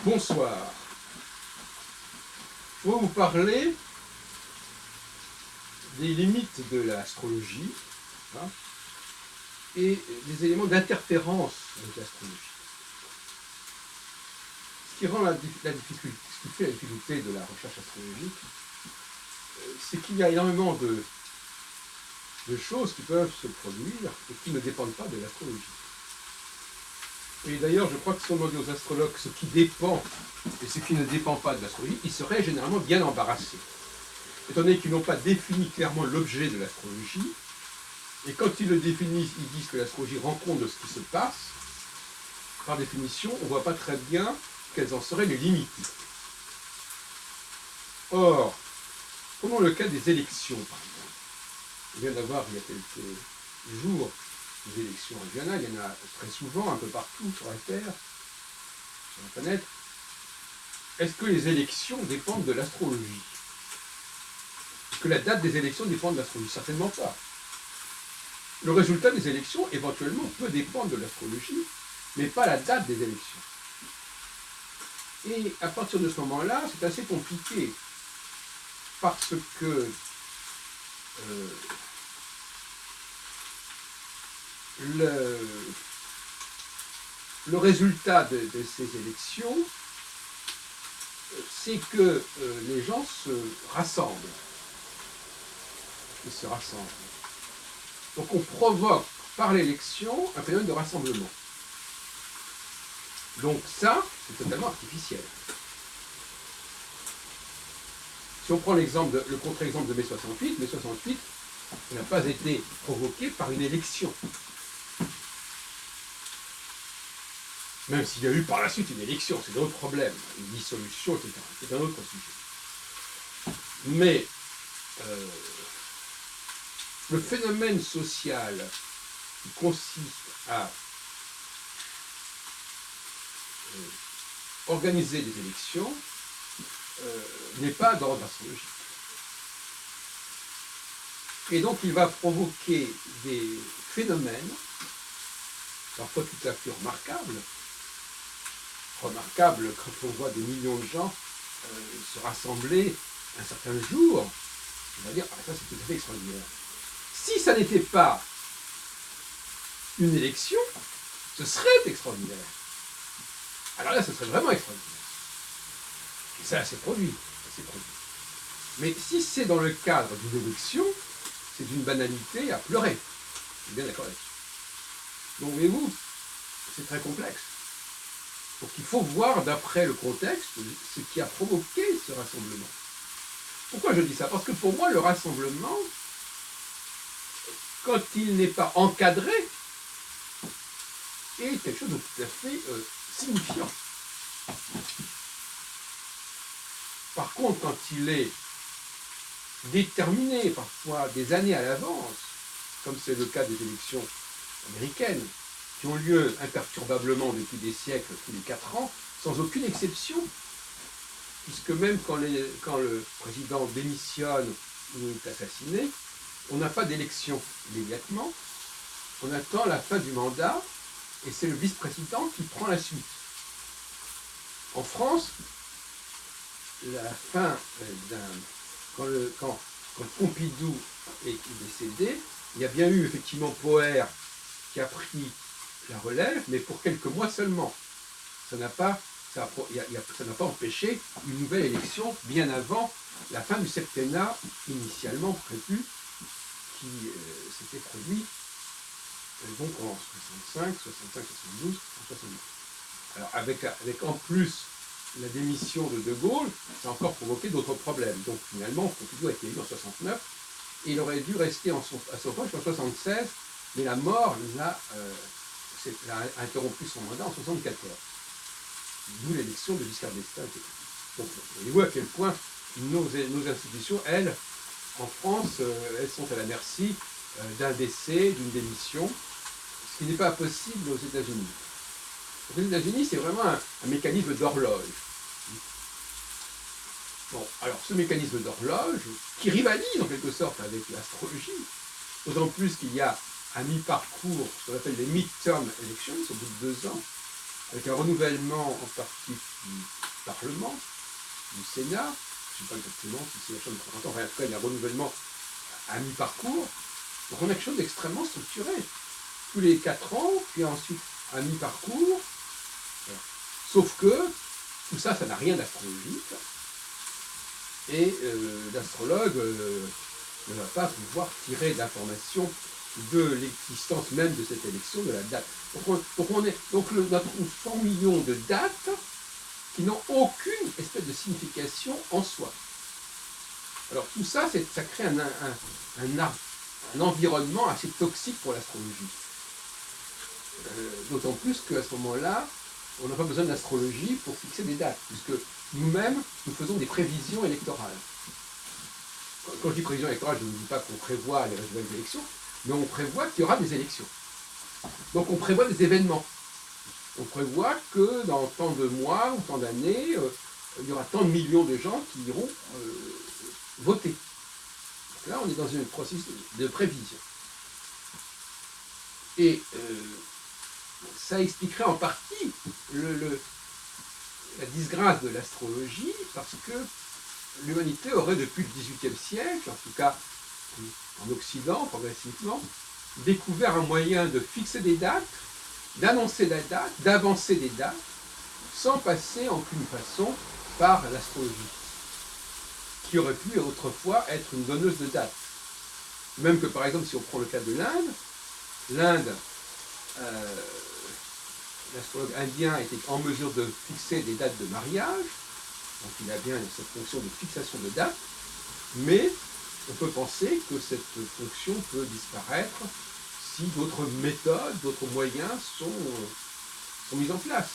Bonsoir. Je vais vous parler des limites de l'astrologie, hein, et des éléments d'interférence avec l'astrologie. Ce qui rend difficulté, ce qui fait la difficulté de la recherche astrologique, c'est qu'il y a énormément de choses qui peuvent se produire et qui ne dépendent pas de l'astrologie. Et d'ailleurs, je crois que si on demandait aux astrologues ce qui dépend et ce qui ne dépend pas de l'astrologie, ils seraient généralement bien embarrassés. Étant donné qu'ils n'ont pas défini clairement l'objet de l'astrologie, et quand ils le définissent, ils disent que l'astrologie rend compte de ce qui se passe, par définition, on ne voit pas très bien quelles en seraient les limites. Or, prenons le cas des élections, par exemple. On vient d'avoir, il y a quelques jours, des élections régionales, il y en a très souvent, un peu partout sur la Terre, sur la planète. Est-ce que les élections dépendent de l'astrologie? Est-ce que la date des élections dépend de l'astrologie? Certainement pas. Le résultat des élections, éventuellement, peut dépendre de l'astrologie, mais pas la date des élections. Et à partir de ce moment-là, c'est assez compliqué, parce que le résultat de ces élections, c'est que les gens se rassemblent. Ils se rassemblent. Donc on provoque par l'élection un phénomène de rassemblement. Donc ça, c'est totalement artificiel. Si on prend le contre-exemple de mai 68, mai 68 n'a pas été provoqué par une élection. Même s'il y a eu par la suite une élection, c'est un autre problème, une dissolution, etc. C'est un autre sujet. Mais le phénomène social qui consiste à organiser des élections n'est pas d'ordre astrologique. Et donc il va provoquer des phénomènes, parfois tout à fait remarquables quand on voit des millions de gens se rassembler un certain jour, on va dire, ah, ça c'est tout à fait extraordinaire. Si ça n'était pas une élection, ce serait extraordinaire. Alors là, ce serait vraiment extraordinaire. Et ça s'est produit. Mais si c'est dans le cadre d'une élection, c'est d'une banalité à pleurer. Je suis bien d'accord là-dessus. Donc, voyez-vous, c'est très complexe. Donc, il faut voir d'après le contexte ce qui a provoqué ce rassemblement. Pourquoi je dis ça? Parce que pour moi, le rassemblement, quand il n'est pas encadré, est quelque chose de tout à fait signifiant. Par contre, quand il est déterminé, parfois des années à l'avance, comme c'est le cas des élections américaines, qui ont lieu imperturbablement depuis des siècles, tous les 4 ans, sans aucune exception, puisque même quand le président démissionne ou est assassiné, on n'a pas d'élection immédiatement, on attend la fin du mandat, et c'est le vice-président qui prend la suite. En France, la fin quand Pompidou est décédé, il y a bien eu effectivement Poher qui a pris la relève, mais pour quelques mois seulement. Ça n'a pas empêché une nouvelle élection bien avant la fin du septennat initialement prévu, qui s'était produit donc en 65, 72, en 72. Alors avec en plus la démission de De Gaulle, ça a encore provoqué d'autres problèmes. Donc finalement, Pompidou a été élu en 69, et il aurait dû rester à son poste en 76, mais la mort a interrompu son mandat en 74. D'où l'élection de Giscard d'Estaing. Donc voyez-vous à quel point nos institutions, elles, en France, elles sont à la merci d'un décès, d'une démission, ce qui n'est pas possible aux États-Unis. Aux États-Unis, c'est vraiment un mécanisme d'horloge. Bon, alors ce mécanisme d'horloge, qui rivalise en quelque sorte avec l'astrologie, d'autant plus qu'il y a à mi-parcours ce qu'on appelle les mid-term elections, au bout de 2 ans, avec un renouvellement en partie du Parlement, du Sénat, je ne sais pas exactement si c'est la chose de 30 ans, enfin, en tout cas il y a un renouvellement à mi-parcours, donc on a quelque chose d'extrêmement structuré. Tous les 4 ans, puis ensuite à mi-parcours, voilà. Sauf que tout ça, ça n'a rien d'astrologique, et l'astrologue ne va pas pouvoir tirer d'informations de l'existence même de cette élection, de la date. Donc nous avons 100 millions de dates qui n'ont aucune espèce de signification en soi. Alors tout ça, ça crée un environnement assez toxique pour l'astrologie. D'autant plus qu'à ce moment-là, on n'a pas besoin d'astrologie pour fixer des dates, puisque nous-mêmes, nous faisons des prévisions électorales. Quand je dis prévision électorale, je ne dis pas qu'on prévoit les résultats des élections, mais on prévoit qu'il y aura des élections. Donc on prévoit des événements. On prévoit que dans tant de mois ou tant d'années, il y aura tant de millions de gens qui iront voter. Donc là, on est dans un processus de prévision. Et ça expliquerait en partie la disgrâce de l'astrologie, parce que l'humanité aurait depuis le XVIIIe siècle, en tout cas en Occident, progressivement, découvert un moyen de fixer des dates, d'annoncer la date, d'avancer des dates, sans passer en aucune façon par l'astrologie, qui aurait pu autrefois être une donneuse de dates. Même que par exemple, si on prend le cas de l'Inde, l'astrologue indien était en mesure de fixer des dates de mariage, donc il a bien cette fonction de fixation de dates, mais on peut penser que cette fonction peut disparaître si d'autres méthodes, d'autres moyens sont mis en place.